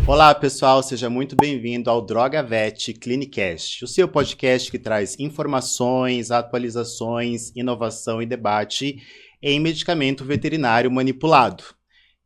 Olá, pessoal, seja muito bem-vindo ao Droga Vet Clinicast, o seu podcast que traz informações, atualizações, inovação e debate em medicamento veterinário manipulado.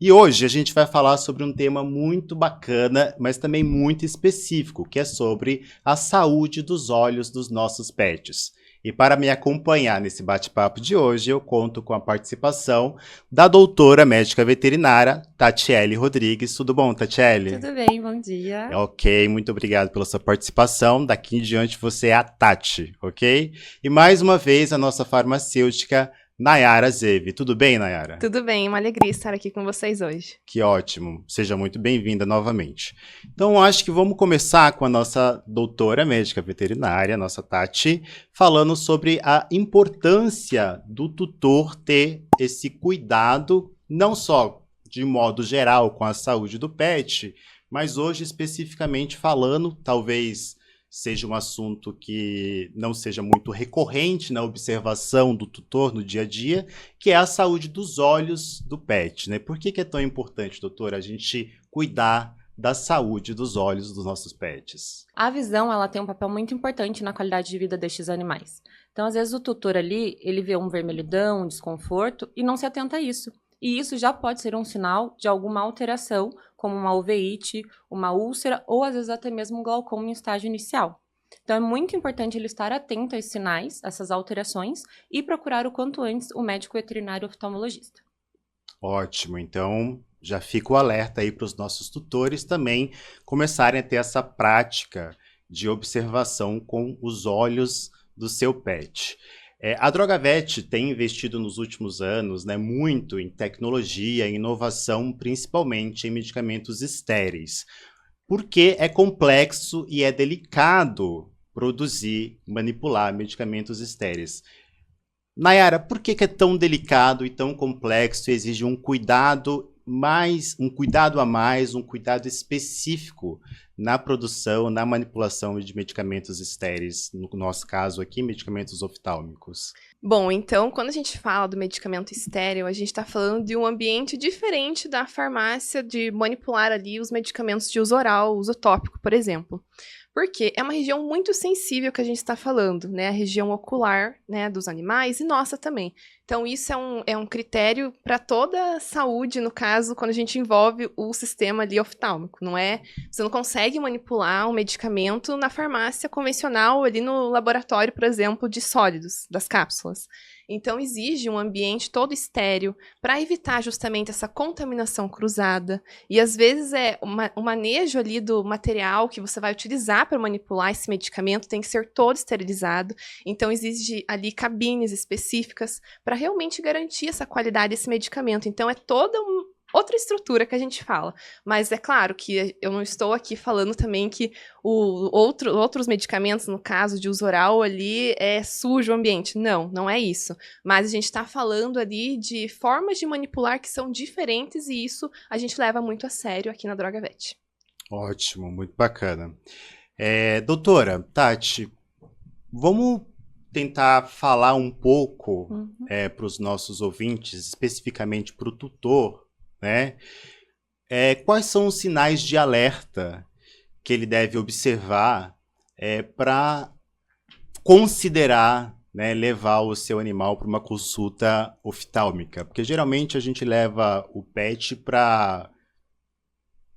E hoje a gente vai falar sobre um tema muito bacana, mas também muito específico, que é sobre a saúde dos olhos dos nossos pets. E para me acompanhar nesse bate-papo de hoje, eu conto com a participação da doutora médica veterinária Tatiele Rodrigues. Tudo bom, Tatiele? Tudo bem, bom dia. Ok, muito obrigado pela sua participação. Daqui em diante você é a Tati, ok? E mais uma vez a nossa farmacêutica Nayara Zevi. Tudo bem, Nayara? Tudo bem, uma alegria estar aqui com vocês hoje. Que ótimo, seja muito bem-vinda novamente. Então, acho que vamos começar com a nossa doutora médica veterinária, nossa Tati, falando sobre a importância do tutor ter esse cuidado, não só de modo geral com a saúde do pet, mas hoje especificamente falando, talvez seja um assunto que não seja muito recorrente na observação do tutor no dia a dia, que é a saúde dos olhos do pet, né? Por que é tão importante, doutora, a gente cuidar da saúde dos olhos dos nossos pets? A visão, ela tem um papel muito importante na qualidade de vida destes animais. Então, às vezes, o tutor ali, ele vê um vermelhidão, um desconforto e não se atenta a isso. E isso já pode ser um sinal de alguma alteração, como uma uveíte, uma úlcera ou, às vezes, até mesmo um glaucoma em estágio inicial. Então, é muito importante ele estar atento a esses sinais, essas alterações, e procurar o quanto antes o médico veterinário oftalmologista. Ótimo, então já fica o alerta aí para os nossos tutores também começarem a ter essa prática de observação com os olhos do seu pet. A Drogavet tem investido nos últimos anos, né, muito em tecnologia e inovação, principalmente em medicamentos estéreis, porque é complexo e é delicado produzir, manipular medicamentos estéreis. Nayara, por que é tão delicado e tão complexo e exige um cuidado a mais, um cuidado específico na produção, na manipulação de medicamentos estéreis, no nosso caso aqui, medicamentos oftálmicos? Bom, então, quando a gente fala do medicamento estéril, a gente está falando de um ambiente diferente da farmácia de manipular ali os medicamentos de uso oral, uso tópico, por exemplo. Porque é uma região muito sensível que a gente está falando, né? A região ocular, né, dos animais e nossa também. Então, isso é um critério para toda a saúde, no caso, quando a gente envolve o sistema ali oftálmico, não é? Você não consegue manipular um medicamento na farmácia convencional, ali no laboratório, por exemplo, de sólidos, das cápsulas. Então, exige um ambiente todo estéril para evitar justamente essa contaminação cruzada. E, às vezes, o manejo ali do material que você vai utilizar para manipular esse medicamento tem que ser todo esterilizado. Então, exige ali cabines específicas para realmente garantir essa qualidade desse medicamento. Então, é toda outra estrutura que a gente fala. Mas é claro que eu não estou aqui falando também que outros medicamentos, no caso de uso oral ali, é sujo o ambiente. Não, não é isso. Mas a gente está falando ali de formas de manipular que são diferentes e isso a gente leva muito a sério aqui na Drogavet. Ótimo, muito bacana. Doutora, Tati, vamos tentar falar um pouco para os nossos ouvintes, especificamente para o tutor, né? Quais são os sinais de alerta que ele deve observar para considerar, né, levar o seu animal para uma consulta oftálmica? Porque geralmente a gente leva o pet para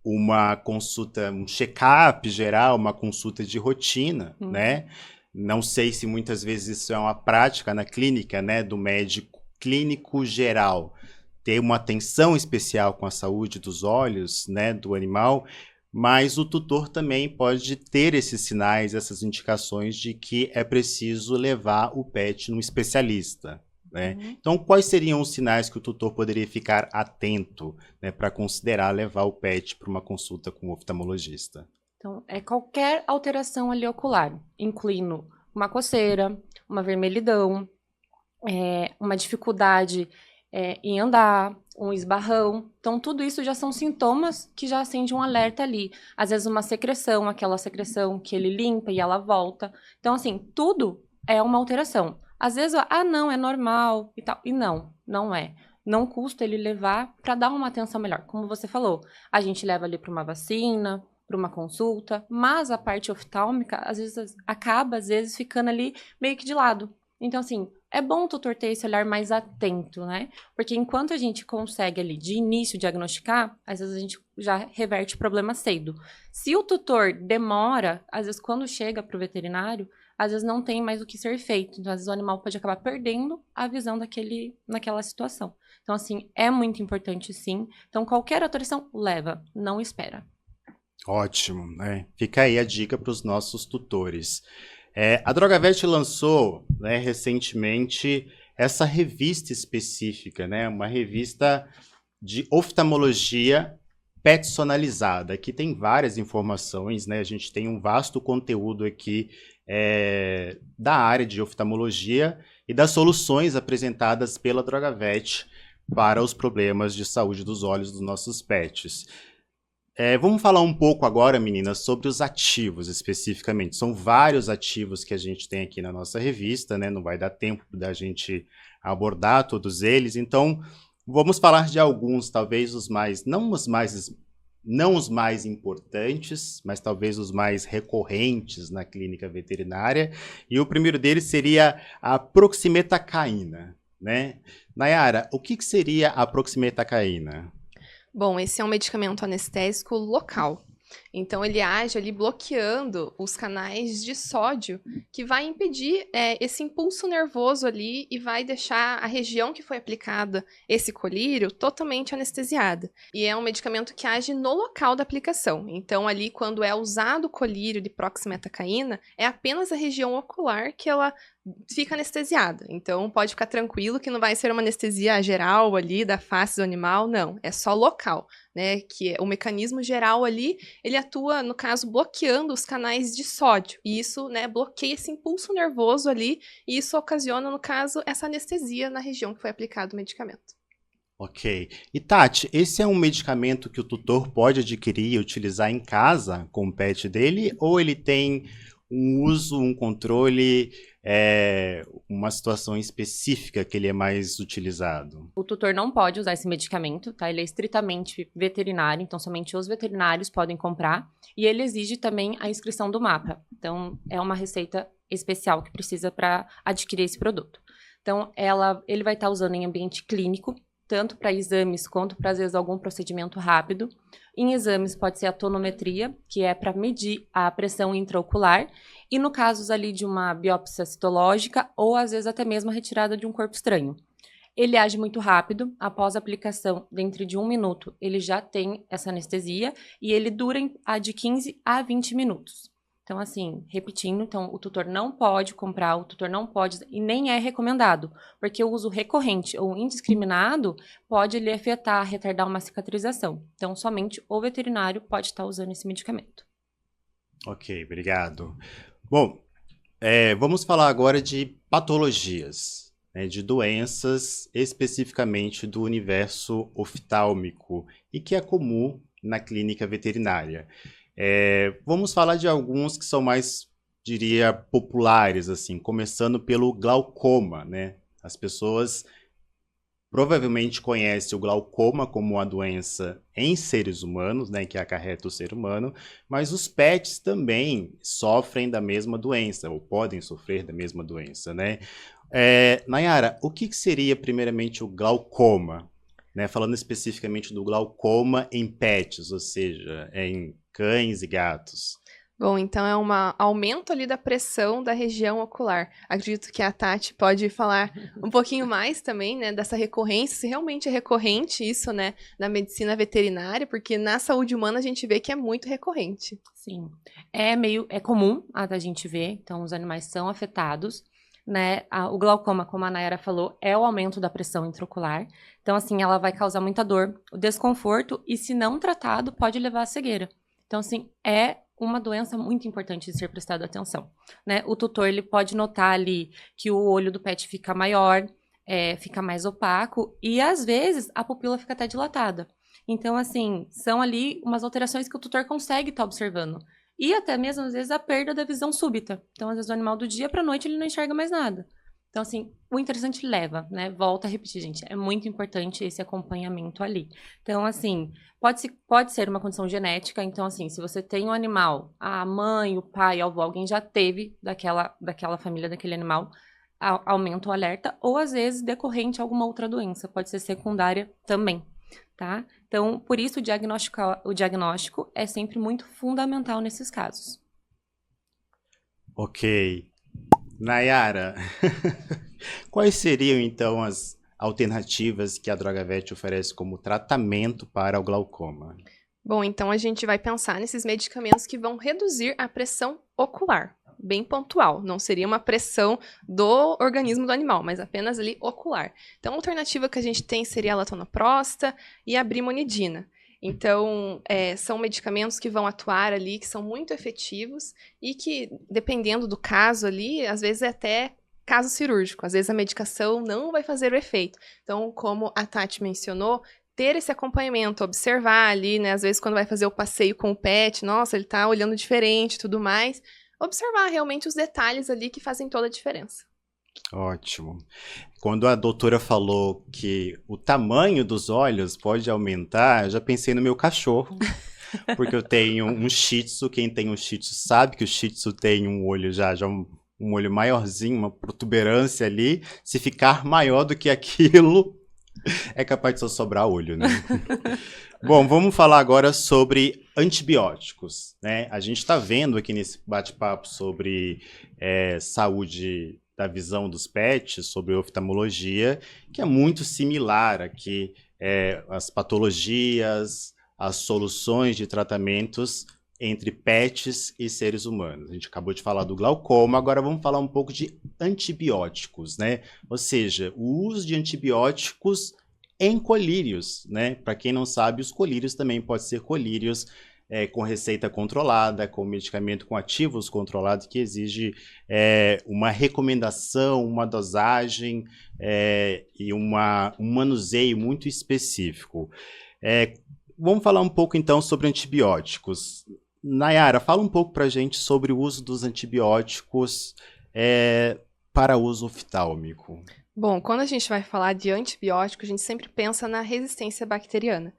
uma consulta, um check-up geral, uma consulta de rotina, né? Não sei se muitas vezes isso é uma prática na clínica, né, do médico clínico geral, ter uma atenção especial com a saúde dos olhos, né, do animal, mas o tutor também pode ter esses sinais, essas indicações de que é preciso levar o pet num especialista, né? Então, quais seriam os sinais que o tutor poderia ficar atento, né, para considerar levar o pet para uma consulta com o oftalmologista? Então, é qualquer alteração ali ocular, incluindo uma coceira, uma vermelhidão, uma dificuldade em andar, um esbarrão. Então, tudo isso já são sintomas que já acendem um alerta ali. Às vezes uma secreção, aquela secreção que ele limpa e ela volta. Então, assim, tudo é uma alteração. Às vezes, não, é normal e tal. E não, não é. não custa ele levar para dar uma atenção melhor. Como você falou, a gente leva ali para uma vacina, para uma consulta, mas a parte oftálmica, às vezes, acaba, ficando ali meio que de lado. Então, assim, é bom o tutor ter esse olhar mais atento, né? Porque enquanto a gente consegue ali, de início, diagnosticar, às vezes a gente já reverte o problema cedo. Se o tutor demora, às vezes quando chega para o veterinário, às vezes não tem mais o que ser feito. Então, às vezes o animal pode acabar perdendo a visão naquela situação. Então, assim, é muito importante, sim. Então, qualquer autorização, leva, não espera. Ótimo, né? Fica aí a dica para os nossos tutores. A Drogavet lançou, né, recentemente essa revista específica, né? Uma revista de oftalmologia personalizada, que tem várias informações, né? A gente tem um vasto conteúdo aqui da área de oftalmologia e das soluções apresentadas pela Drogavet para os problemas de saúde dos olhos dos nossos pets. Vamos falar um pouco agora, meninas, sobre os ativos especificamente. São vários ativos que a gente tem aqui na nossa revista, né? Não vai dar tempo da gente abordar todos eles, então vamos falar de alguns, talvez não os mais importantes, mas talvez os mais recorrentes na clínica veterinária. E o primeiro deles seria a proximetacaína, né? Nayara, o que seria a proximetacaína? Bom, esse é um medicamento anestésico local. Então, ele age ali bloqueando os canais de sódio, que vai impedir esse impulso nervoso ali e vai deixar a região que foi aplicada esse colírio totalmente anestesiada. E é um medicamento que age no local da aplicação. Então, ali, quando é usado o colírio de proximetacaína, é apenas a região ocular que ela fica anestesiada. Então, pode ficar tranquilo que não vai ser uma anestesia geral ali da face do animal, não. É só local, né? Que o mecanismo geral ali, ele atua, no caso, bloqueando os canais de sódio. E isso, né, bloqueia esse impulso nervoso ali e isso ocasiona, no caso, essa anestesia na região que foi aplicado o medicamento. Ok. E Tati, esse é um medicamento que o tutor pode adquirir e utilizar em casa com o pet dele? Ou ele tem um uso, um controle, uma situação específica que ele é mais utilizado? O tutor não pode usar esse medicamento, tá? Ele é estritamente veterinário, então somente os veterinários podem comprar. E ele exige também a inscrição do MAPA. Então, é uma receita especial que precisa para adquirir esse produto. Então, ele vai estar usando em ambiente clínico, tanto para exames quanto para, às vezes, algum procedimento rápido. Em exames pode ser a tonometria, que é para medir a pressão intraocular, e no caso ali de uma biópsia citológica, ou às vezes até mesmo a retirada de um corpo estranho. Ele age muito rápido, após a aplicação, dentro de 1 minuto, ele já tem essa anestesia, e ele dura de 15 a 20 minutos. Então, assim, repetindo, então, o tutor não pode comprar, o tutor não pode, e nem é recomendado, porque o uso recorrente ou indiscriminado pode lhe afetar, retardar uma cicatrização. Então, somente o veterinário pode estar usando esse medicamento. Ok, obrigado. Bom, vamos falar agora de patologias, né, de doenças especificamente do universo oftálmico e que é comum na clínica veterinária. Vamos falar de alguns que são mais, diria, populares, assim, começando pelo glaucoma, né? As pessoas provavelmente conhecem o glaucoma como uma doença em seres humanos, né, que acarreta o ser humano, mas os pets também sofrem da mesma doença, ou podem sofrer da mesma doença, né? Nayara, o que seria primeiramente o glaucoma? Né, falando especificamente do glaucoma em pets, ou seja, em cães e gatos. Bom, então é um aumento ali da pressão da região ocular. Acredito que a Tati pode falar um pouquinho mais também, né, dessa recorrência, se realmente é recorrente isso, né, na medicina veterinária, porque na saúde humana a gente vê que é muito recorrente. Sim, é comum a gente ver, então os animais são afetados, né? O glaucoma, como a Nayara falou, é o aumento da pressão intraocular. Então, assim, ela vai causar muita dor, desconforto e, se não tratado, pode levar à cegueira. Então, assim, é uma doença muito importante de ser prestada atenção, né? O tutor, ele pode notar ali que o olho do pet fica maior, fica mais opaco e, às vezes, a pupila fica até dilatada. Então, assim, são ali umas alterações que o tutor consegue estar observando. E até mesmo, às vezes, a perda da visão súbita. Então, às vezes, o animal do dia para a noite ele não enxerga mais nada. Então, assim, o interessante leva, né? Volta a repetir, gente. É muito importante esse acompanhamento ali. Então, assim, pode ser uma condição genética. Então, assim, se você tem um animal, a mãe, o pai, a avó, alguém já teve daquela família, daquele animal, aumenta o alerta. Ou, às vezes, decorrente de alguma outra doença. Pode ser secundária também, tá? Então, por isso, o diagnóstico é sempre muito fundamental nesses casos. Ok. Nayara, quais seriam então as alternativas que a Drogavet oferece como tratamento para o glaucoma? Bom, então a gente vai pensar nesses medicamentos que vão reduzir a pressão ocular, bem pontual. Não seria uma pressão do organismo do animal, mas apenas ali ocular. Então, a alternativa que a gente tem seria a latanoprosta e a brimonidina. Então, são medicamentos que vão atuar ali, que são muito efetivos e que, dependendo do caso ali, às vezes é até caso cirúrgico. Às vezes a medicação não vai fazer o efeito. Então, como a Tati mencionou, ter esse acompanhamento, observar ali, né? Às vezes quando vai fazer o passeio com o pet, nossa, ele tá olhando diferente e tudo mais. Observar realmente os detalhes ali que fazem toda a diferença. Ótimo. Quando a doutora falou que o tamanho dos olhos pode aumentar, eu já pensei no meu cachorro, porque eu tenho um Shih Tzu. Quem tem um Shih Tzu sabe que o Shih Tzu tem um olho já um olho maiorzinho, uma protuberância ali. Se ficar maior do que aquilo, é capaz de só sobrar olho, né? Bom, vamos falar agora sobre antibióticos, né? A gente está vendo aqui nesse bate-papo sobre saúde da visão dos pets, sobre oftalmologia, que é muito similar aqui, as patologias, as soluções de tratamentos entre pets e seres humanos. A gente acabou de falar do glaucoma, agora vamos falar um pouco de antibióticos, né? Ou seja, o uso de antibióticos em colírios, né? Para quem não sabe, os colírios também podem ser colírios com receita controlada, com medicamento com ativos controlados, que exige uma recomendação, uma dosagem e um manuseio muito específico. Vamos falar um pouco então sobre antibióticos. Nayara, fala um pouco para a gente sobre o uso dos antibióticos para uso oftálmico. Bom, quando a gente vai falar de antibiótico, a gente sempre pensa na resistência bacteriana.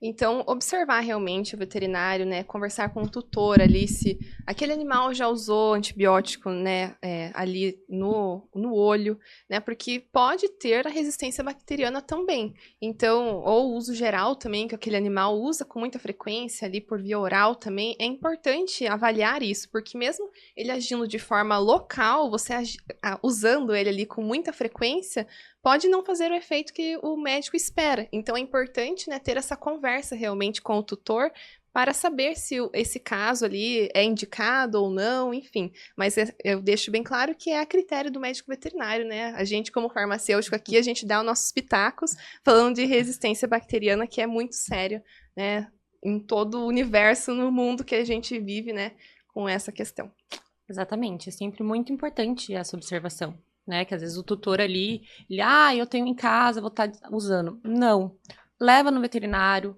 Então, observar realmente o veterinário, né, conversar com o tutor ali se aquele animal já usou antibiótico, né, ali no olho, né, porque pode ter a resistência bacteriana também. Então, ou o uso geral também, que aquele animal usa com muita frequência ali por via oral também, é importante avaliar isso, porque mesmo ele agindo de forma local, você usando ele ali com muita frequência, pode não fazer o efeito que o médico espera. Então, é importante, né, ter essa conversa realmente com o tutor para saber se esse caso ali é indicado ou não, enfim. Mas eu deixo bem claro que é a critério do médico veterinário, né? A gente, como farmacêutico aqui, a gente dá os nossos pitacos falando de resistência bacteriana, que é muito sério, né? Em todo o universo, no mundo que a gente vive, né, com essa questão. Exatamente. É sempre muito importante essa observação. Né, que às vezes o tutor ali, eu tenho em casa, vou estar usando. Não, leva no veterinário,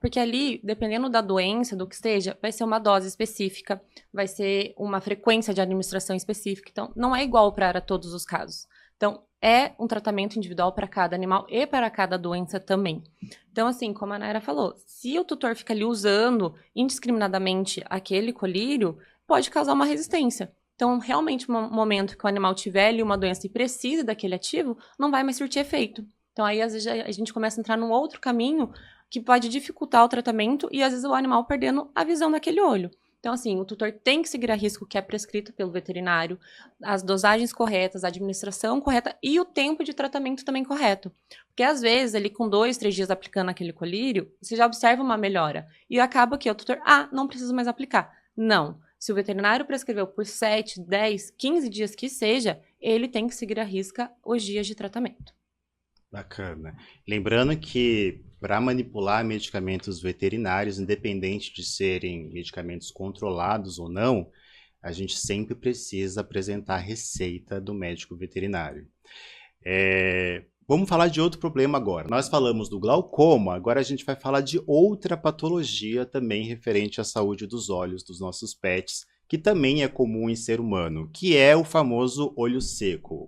porque ali, dependendo da doença, do que esteja, vai ser uma dose específica, vai ser uma frequência de administração específica, então não é igual para todos os casos. Então, é um tratamento individual para cada animal e para cada doença também. Então, assim, como a Nayara falou, se o tutor fica ali usando indiscriminadamente aquele colírio, pode causar uma resistência. Então, realmente, no momento que o animal tiver ali uma doença e precise daquele ativo, não vai mais surtir efeito. Então, aí, às vezes, a gente começa a entrar num outro caminho que pode dificultar o tratamento e, às vezes, o animal perdendo a visão daquele olho. Então, assim, o tutor tem que seguir a risco que é prescrito pelo veterinário, as dosagens corretas, a administração correta e o tempo de tratamento também correto. Porque, às vezes, ali com 2, 3 dias aplicando aquele colírio, você já observa uma melhora. E acaba que o tutor, não preciso mais aplicar. Não. Se o veterinário prescreveu por 7, 10, 15 dias que seja, ele tem que seguir à risca os dias de tratamento. Bacana. Lembrando que para manipular medicamentos veterinários, independente de serem medicamentos controlados ou não, a gente sempre precisa apresentar a receita do médico veterinário. Vamos falar de outro problema agora. Nós falamos do glaucoma, agora a gente vai falar de outra patologia também referente à saúde dos olhos dos nossos pets, que também é comum em ser humano, que é o famoso olho seco,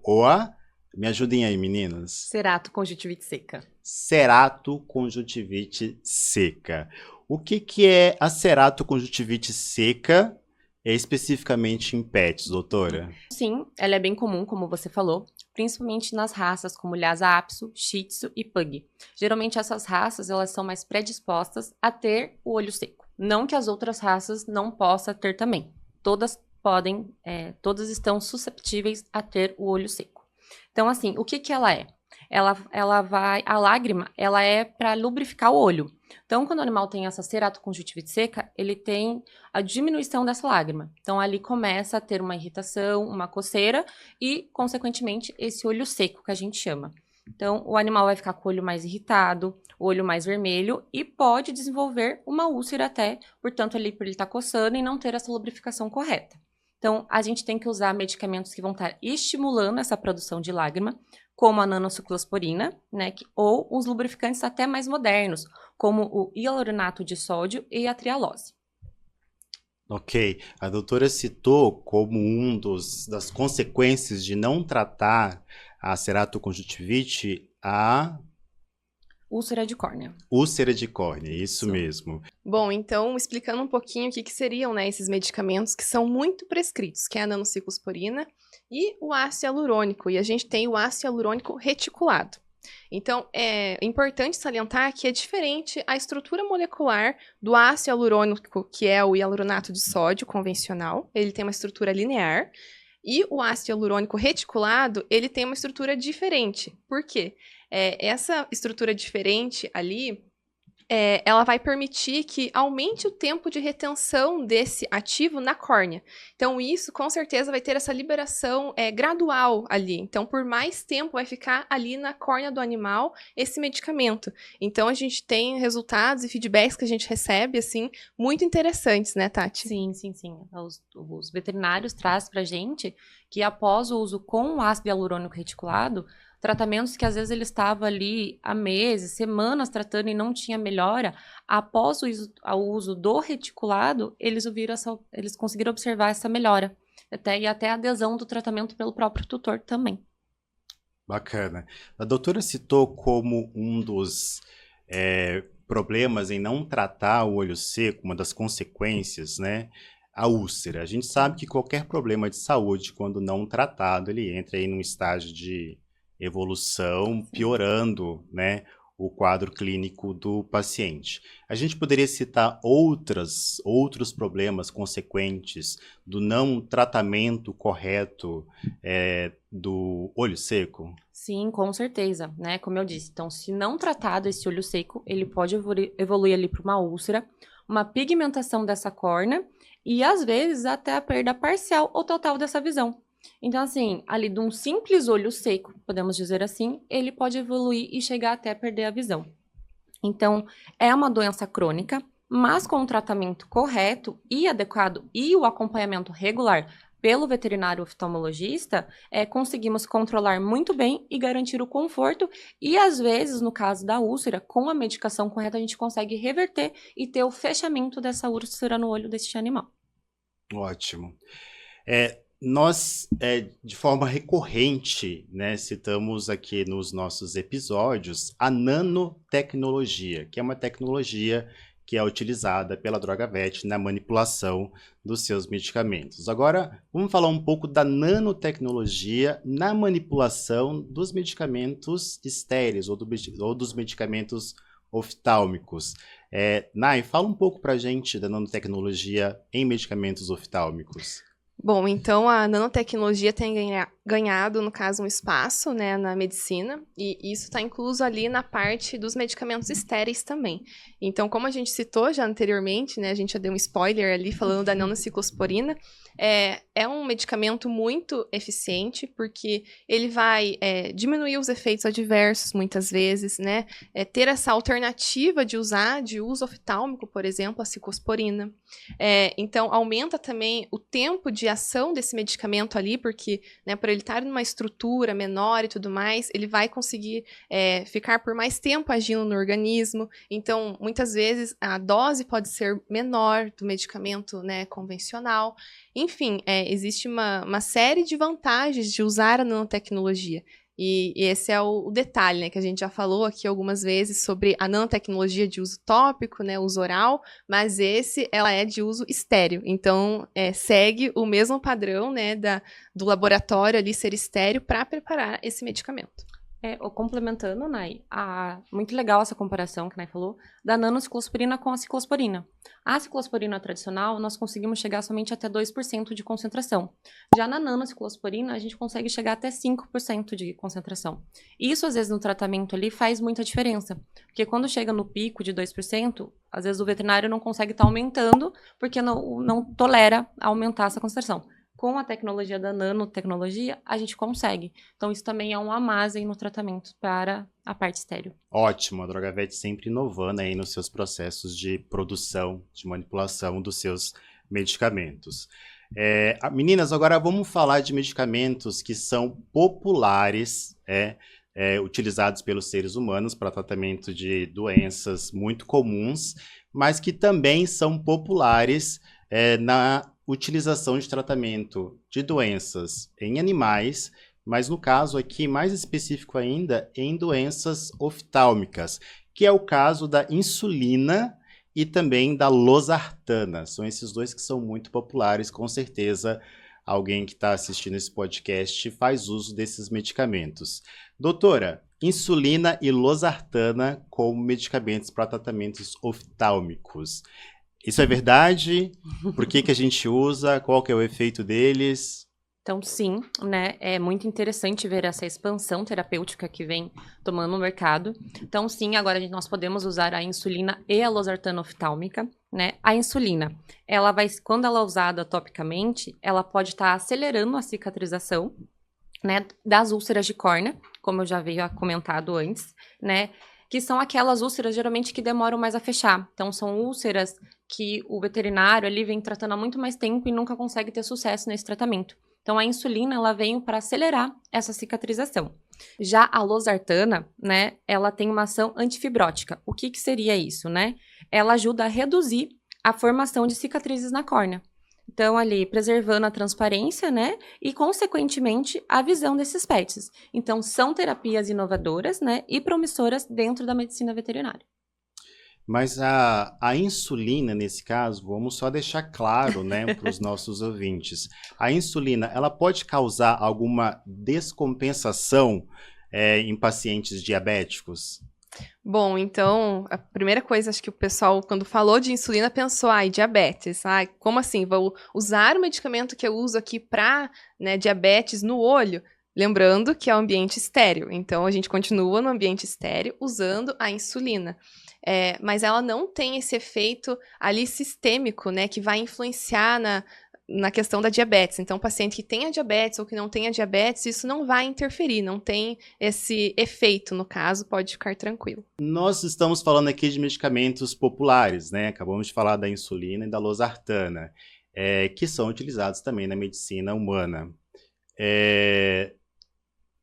me ajudem aí, meninas. Ceratoconjuntivite seca. Ceratoconjuntivite seca. O que é a ceratoconjuntivite seca, especificamente em pets, doutora? Sim, ela é bem comum, como você falou, principalmente nas raças como Lhasa Apso, Shih Tzu e Pug. Geralmente essas raças elas são mais predispostas a ter o olho seco. Não que as outras raças não possam ter também. Todas podem, todas estão susceptíveis a ter o olho seco. Então, assim, o que ela é? A lágrima, ela é para lubrificar o olho. Então, quando o animal tem essa ceratoconjuntivite seca, ele tem a diminuição dessa lágrima. Então, ali começa a ter uma irritação, uma coceira e, consequentemente, esse olho seco que a gente chama. Então, o animal vai ficar com o olho mais irritado, o olho mais vermelho e pode desenvolver uma úlcera até, portanto, ali por ele estar coçando e não ter essa lubrificação correta. Então, a gente tem que usar medicamentos que vão estar estimulando essa produção de lágrima, como a nanociclosporina, né, ou os lubrificantes até mais modernos, como o hialurônato de sódio e a trialose. Ok, a doutora citou como das consequências de não tratar a ceratoconjuntivite a úlcera de córnea. Úlcera de córnea, isso mesmo. Bom, então, explicando um pouquinho o que seriam, né, esses medicamentos que são muito prescritos, que é a nanociclosporina e o ácido hialurônico. E a gente tem o ácido hialurônico reticulado. Então, é importante salientar que é diferente a estrutura molecular do ácido hialurônico, que é o hialuronato de sódio convencional. Ele tem uma estrutura linear. E o ácido hialurônico reticulado, ele tem uma estrutura diferente. Por quê? Essa estrutura diferente ali, ela vai permitir que aumente o tempo de retenção desse ativo na córnea. Então, isso, com certeza, vai ter essa liberação gradual ali. Então, por mais tempo vai ficar ali na córnea do animal esse medicamento. Então, a gente tem resultados e feedbacks que a gente recebe, assim, muito interessantes, né, Tati? Sim. Os veterinários trazem pra gente que após o uso com o ácido hialurônico reticulado, tratamentos que às vezes ele estava ali há meses, semanas tratando e não tinha melhora, após o uso do reticulado, eles conseguiram observar essa melhora. E até a adesão do tratamento pelo próprio tutor também. Bacana. A doutora citou como um dos problemas em não tratar o olho seco, uma das consequências, né? A úlcera. A gente sabe que qualquer problema de saúde, quando não tratado, ele entra aí num estágio de evolução, piorando, né, o quadro clínico do paciente. A gente poderia citar outros problemas consequentes do não tratamento correto do olho seco? Sim, com certeza, né? Como eu disse, então, se não tratado esse olho seco, ele pode evoluir ali para uma úlcera, uma pigmentação dessa córnea e, às vezes, até a perda parcial ou total dessa visão. Então, assim, ali de um simples olho seco, podemos dizer assim, ele pode evoluir e chegar até perder a visão. Então, é uma doença crônica, mas com o tratamento correto e adequado e o acompanhamento regular pelo veterinário oftalmologista, conseguimos controlar muito bem e garantir o conforto e, às vezes, no caso da úlcera, com a medicação correta, a gente consegue reverter e ter o fechamento dessa úlcera no olho deste animal. Ótimo. Nós, de forma recorrente, né, citamos aqui nos nossos episódios a nanotecnologia, que é uma tecnologia que é utilizada pela Drogavet na manipulação dos seus medicamentos. Agora, vamos falar um pouco da nanotecnologia na manipulação dos medicamentos estéreis ou dos medicamentos oftálmicos. Nai, fala um pouco pra gente da nanotecnologia em medicamentos oftálmicos. Bom, então a nanotecnologia tem ganhado, no caso, um espaço, né, na medicina, e isso está incluso ali na parte dos medicamentos estéreis também. Então, como a gente citou já anteriormente, né, a gente já deu um spoiler ali falando da nanociclosporina, é um medicamento muito eficiente, porque ele vai diminuir os efeitos adversos, muitas vezes, né, ter essa alternativa de uso oftálmico, por exemplo, a ciclosporina. Então, aumenta também o tempo de ação desse medicamento ali, porque, né, por ele estar numa estrutura menor e tudo mais, ele vai conseguir ficar por mais tempo agindo no organismo. Então, muitas vezes, a dose pode ser menor do medicamento, né, convencional. Enfim, existe uma série de vantagens de usar a nanotecnologia. E esse é o detalhe, né, que a gente já falou aqui algumas vezes sobre a nanotecnologia de uso tópico, né, uso oral, mas ela é de uso estéreo. Então, segue o mesmo padrão, né, do laboratório ali ser estéreo para preparar esse medicamento. Complementando, Nay, muito legal essa comparação que a Nay falou, da nanociclosporina com a ciclosporina. A ciclosporina tradicional, nós conseguimos chegar somente até 2% de concentração. Já na nanociclosporina, a gente consegue chegar até 5% de concentração. Isso, às vezes, no tratamento ali, faz muita diferença. Porque quando chega no pico de 2%, às vezes o veterinário não consegue estar aumentando, porque não tolera aumentar essa concentração. Com a tecnologia da nanotecnologia, a gente consegue. Então, isso também é um a mais aí no tratamento para a parte estéreo. Ótimo, a Drogavet sempre inovando aí nos seus processos de produção, de manipulação dos seus medicamentos. Meninas, agora vamos falar de medicamentos que são populares, utilizados pelos seres humanos para tratamento de doenças muito comuns, mas que também são populares na utilização de tratamento de doenças em animais, mas no caso aqui, mais específico ainda, em doenças oftálmicas, que é o caso da insulina e também da losartana. São esses dois que são muito populares, com certeza alguém que está assistindo esse podcast faz uso desses medicamentos. Doutora, insulina e losartana como medicamentos para tratamentos oftálmicos. Isso é verdade? Por que a gente usa? Qual que é o efeito deles? Então, sim, né? É muito interessante ver essa expansão terapêutica que vem tomando no mercado. Então, sim, agora nós podemos usar a insulina e a losartana oftálmica, né? A insulina, quando ela é usada topicamente, ela pode estar acelerando a cicatrização, né, das úlceras de córnea, como eu já havia comentado antes, né? Que são aquelas úlceras, geralmente, que demoram mais a fechar. Então, são úlceras que o veterinário ali vem tratando há muito mais tempo e nunca consegue ter sucesso nesse tratamento. Então, a insulina, ela veio para acelerar essa cicatrização. Já a losartana, né, ela tem uma ação antifibrótica. O que seria isso, né? Ela ajuda a reduzir a formação de cicatrizes na córnea. Então, ali, preservando a transparência, né? E, consequentemente, a visão desses pets. Então, são terapias inovadoras, né? E promissoras dentro da medicina veterinária. Mas a insulina, nesse caso, vamos só deixar claro, né, para os nossos ouvintes. A insulina, ela pode causar alguma descompensação em pacientes diabéticos? Bom, então, a primeira coisa, acho que o pessoal, quando falou de insulina, pensou, diabetes. Como assim? Vou usar o medicamento que eu uso aqui para, né, diabetes no olho? Lembrando que é um ambiente estéreo. Então, a gente continua no ambiente estéreo usando a insulina. Mas ela não tem esse efeito ali sistêmico, né, que vai influenciar na questão da diabetes. Então, o paciente que tenha diabetes ou que não tenha diabetes, isso não vai interferir, não tem esse efeito, no caso, pode ficar tranquilo. Nós estamos falando aqui de medicamentos populares, né? Acabamos de falar da insulina e da losartana, que são utilizados também na medicina humana.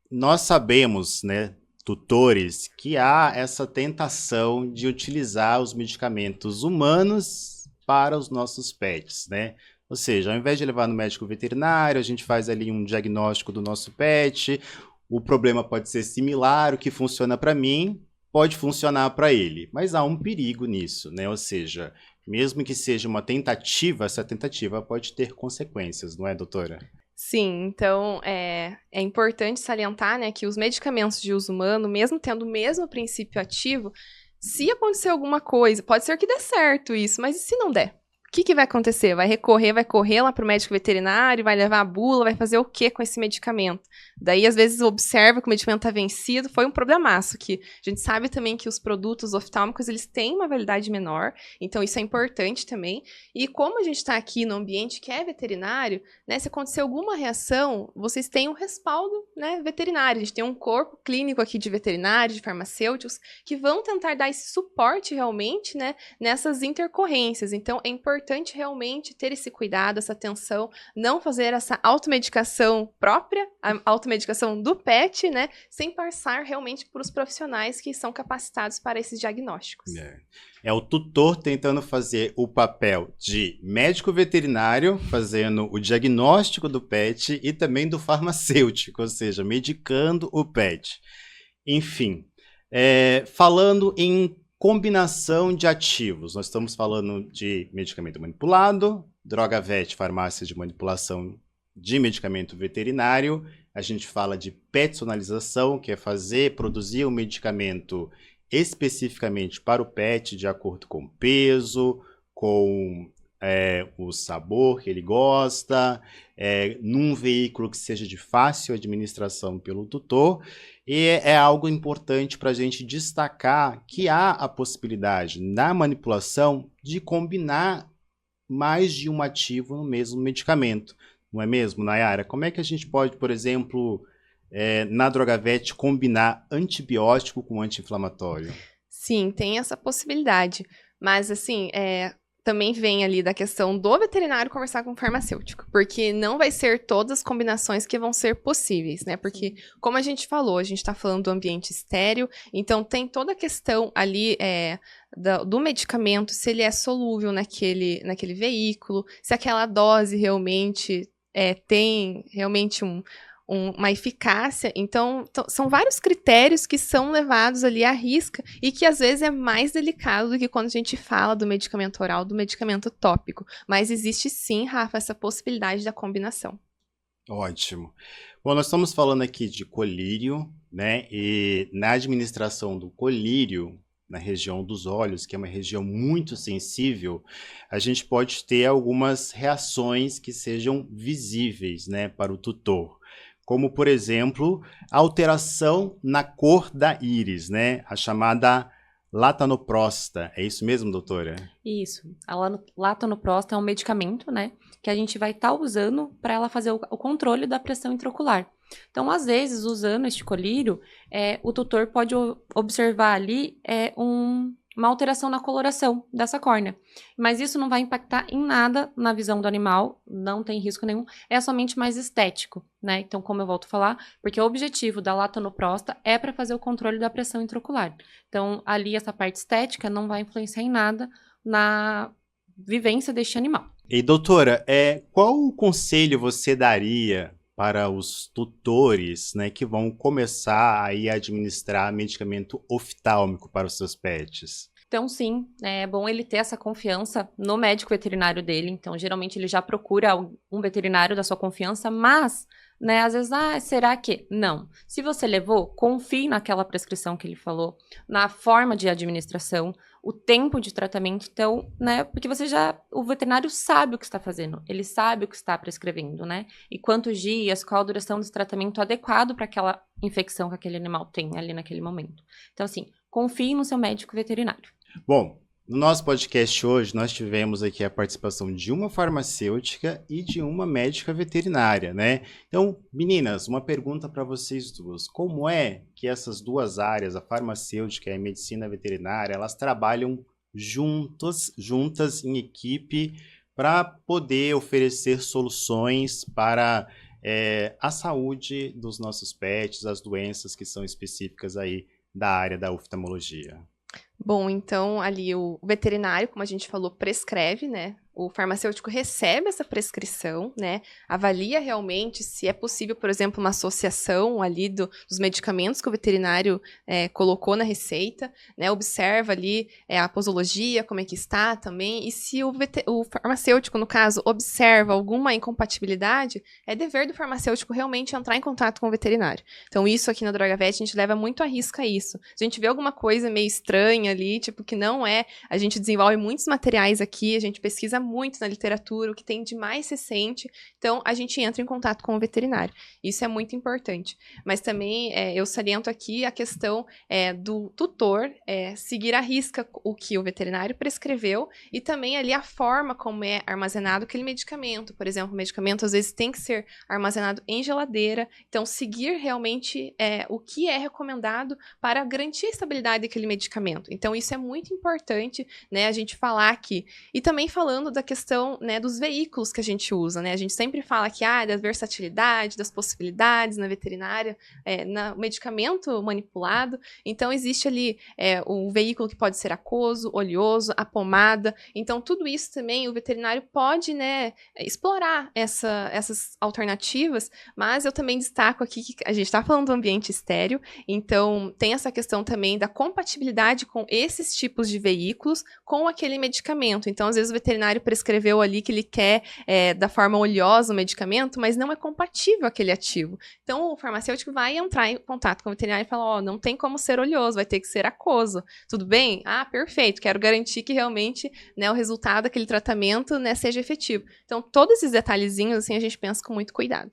Nós sabemos, né, tutores, que há essa tentação de utilizar os medicamentos humanos para os nossos pets, né? Ou seja, ao invés de levar no médico veterinário, a gente faz ali um diagnóstico do nosso pet, o problema pode ser similar, o que funciona para mim pode funcionar para ele, mas há um perigo nisso, né? Ou seja, mesmo que seja uma tentativa, essa tentativa pode ter consequências, não é, doutora? Sim, então é importante salientar, né, que os medicamentos de uso humano, mesmo tendo o mesmo princípio ativo, se acontecer alguma coisa, pode ser que dê certo isso, mas e se não der? O que vai acontecer? Vai correr lá para o médico veterinário, vai levar a bula, vai fazer o que com esse medicamento? Daí, às vezes, observa que o medicamento está vencido, foi um problemaço, que a gente sabe também que os produtos oftálmicos, eles têm uma validade menor, então isso é importante também. E como a gente está aqui no ambiente que é veterinário, né, se acontecer alguma reação, vocês têm um respaldo, né, veterinário. A gente tem um corpo clínico aqui de veterinários, de farmacêuticos, que vão tentar dar esse suporte realmente, né, nessas intercorrências. Então, é importante importante realmente ter esse cuidado, essa atenção, não fazer essa automedicação própria, a automedicação do pet, né? Sem passar realmente por os profissionais que são capacitados para esses diagnósticos. É o tutor tentando fazer o papel de médico veterinário, fazendo o diagnóstico do pet e também do farmacêutico, ou seja, medicando o pet. Enfim, falando em combinação de ativos, nós estamos falando de medicamento manipulado, droga vet, farmácia de manipulação de medicamento veterinário, a gente fala de personalização, que é produzir um medicamento especificamente para o pet, de acordo com o peso, com o sabor que ele gosta, num veículo que seja de fácil administração pelo tutor. E é algo importante para a gente destacar que há a possibilidade, na manipulação, de combinar mais de um ativo no mesmo medicamento. Não é mesmo, Nayara? Como é que a gente pode, por exemplo, na Drogavet, combinar antibiótico com anti-inflamatório? Sim, tem essa possibilidade. Mas, assim, também vem ali da questão do veterinário conversar com o farmacêutico. Porque não vai ser todas as combinações que vão ser possíveis, né? Porque, como a gente falou, a gente está falando do ambiente estéril. Então, tem toda a questão ali do medicamento, se ele é solúvel naquele veículo, se aquela dose realmente tem realmente uma eficácia. Então, são vários critérios que são levados ali à risca e que às vezes é mais delicado do que quando a gente fala do medicamento oral, do medicamento tópico. Mas existe sim, Rafa, essa possibilidade da combinação. Ótimo. Bom, nós estamos falando aqui de colírio, né? E na administração do colírio, na região dos olhos, que é uma região muito sensível, a gente pode ter algumas reações que sejam visíveis, né, para o tutor. Como, por exemplo, a alteração na cor da íris, né? A chamada latanoprosta. É isso mesmo, doutora? Isso. A latanoprosta é um medicamento, né? Que a gente vai estar usando para ela fazer o controle da pressão intraocular. Então, às vezes, usando este colírio, o tutor pode observar ali uma alteração na coloração dessa córnea. Mas isso não vai impactar em nada na visão do animal, não tem risco nenhum, é somente mais estético, né? Então, como eu volto a falar, porque o objetivo da latanoprosta é para fazer o controle da pressão intraocular. Então, ali essa parte estética não vai influenciar em nada na vivência deste animal. E doutora, qual o conselho você daria para os tutores, né, que vão começar aí a administrar medicamento oftálmico para os seus pets? Então, sim, é bom ele ter essa confiança no médico veterinário dele. Então, geralmente, ele já procura um veterinário da sua confiança, mas, né, às vezes, será que? Não. Se você levou, confie naquela prescrição que ele falou, na forma de administração, o tempo de tratamento, então, né, porque o veterinário sabe o que está fazendo, ele sabe o que está prescrevendo, né, e quantos dias, qual a duração desse tratamento adequado para aquela infecção que aquele animal tem ali naquele momento. Então, assim, confie no seu médico veterinário. Bom, no nosso podcast hoje, nós tivemos aqui a participação de uma farmacêutica e de uma médica veterinária, né? Então, meninas, uma pergunta para vocês duas. Como é que essas duas áreas, a farmacêutica e a medicina veterinária, elas trabalham juntas em equipe para poder oferecer soluções para a saúde dos nossos pets, as doenças que são específicas aí da área da oftalmologia? Bom, então ali o veterinário, como a gente falou, prescreve, né? O farmacêutico recebe essa prescrição, né? Avalia realmente se é possível, por exemplo, uma associação ali dos medicamentos que o veterinário colocou na receita, né? Observa ali a posologia, como é que está também. E se o farmacêutico, no caso, observa alguma incompatibilidade, é dever do farmacêutico realmente entrar em contato com o veterinário. Então, isso aqui na Drogavet, a gente leva muito à risca isso. Se a gente vê alguma coisa meio estranha ali, tipo, que não é, a gente desenvolve muitos materiais aqui, a gente pesquisa muito na literatura, o que tem de mais recente, então a gente entra em contato com o veterinário. Isso é muito importante. Mas também eu saliento aqui a questão do tutor seguir à risca o que o veterinário prescreveu e também ali a forma como é armazenado aquele medicamento. Por exemplo, o medicamento às vezes tem que ser armazenado em geladeira, então seguir realmente o que é recomendado para garantir a estabilidade daquele medicamento. Então, isso é muito importante, né, a gente falar aqui. E também falando da questão, né, dos veículos que a gente usa, né? A gente sempre fala que, da versatilidade, das possibilidades na veterinária, no medicamento manipulado. Então, existe ali o veículo que pode ser aquoso, oleoso, a pomada. Então, tudo isso também o veterinário pode, né, explorar essas alternativas, mas eu também destaco aqui que a gente está falando do ambiente estéril, então tem essa questão também da compatibilidade com esses tipos de veículos com aquele medicamento. Então, às vezes o veterinário prescreveu ali que ele quer da forma oleosa o medicamento, mas não é compatível aquele ativo. Então, o farmacêutico vai entrar em contato com o veterinário e falar, não tem como ser oleoso, vai ter que ser aquoso. Tudo bem? Perfeito, quero garantir que realmente, né, o resultado daquele tratamento, né, seja efetivo. Então, todos esses detalhezinhos, assim, a gente pensa com muito cuidado.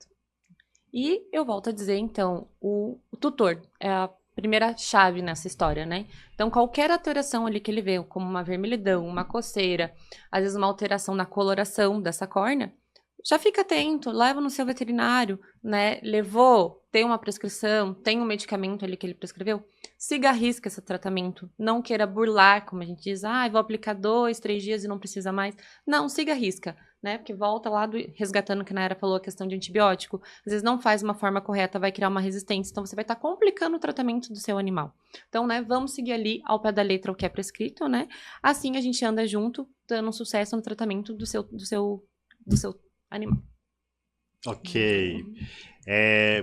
E eu volto a dizer, então, o tutor é a primeira chave nessa história, né? Então, qualquer alteração ali que ele vê, como uma vermelhidão, uma coceira, às vezes uma alteração na coloração dessa córnea, já fica atento, leva no seu veterinário, né? Levou, tem uma prescrição, tem um medicamento ali que ele prescreveu, siga a risca esse tratamento. Não queira burlar, como a gente diz, vou aplicar 2, 3 dias e não precisa mais. Não, siga a risca, né? Porque volta lá resgatando que a Nayara falou a questão de antibiótico. Às vezes não faz uma forma correta, vai criar uma resistência. Então, você vai estar complicando o tratamento do seu animal. Então, né? Vamos seguir ali ao pé da letra o que é prescrito, né? Assim a gente anda junto, dando um sucesso no tratamento do seu animal. Ok.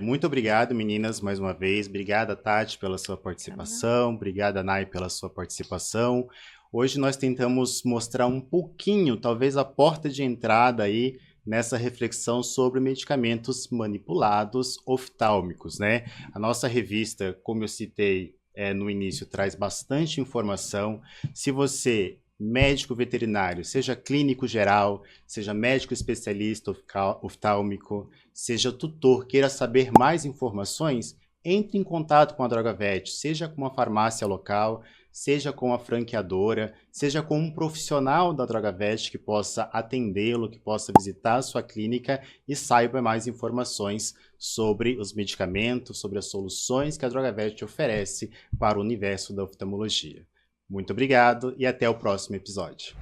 Muito obrigado, meninas, mais uma vez. Obrigada, Tati, pela sua participação. Obrigada, Nay, pela sua participação. Hoje nós tentamos mostrar um pouquinho, talvez a porta de entrada aí nessa reflexão sobre medicamentos manipulados oftálmicos, né? A nossa revista, como eu citei no início, traz bastante informação. Se você, médico veterinário, seja clínico geral, seja médico especialista oftálmico, seja tutor, queira saber mais informações, entre em contato com a DrogaVet, seja com uma farmácia local, seja com a franqueadora, seja com um profissional da DrogaVet que possa atendê-lo, que possa visitar a sua clínica e saiba mais informações sobre os medicamentos, sobre as soluções que a DrogaVet oferece para o universo da oftalmologia. Muito obrigado e até o próximo episódio.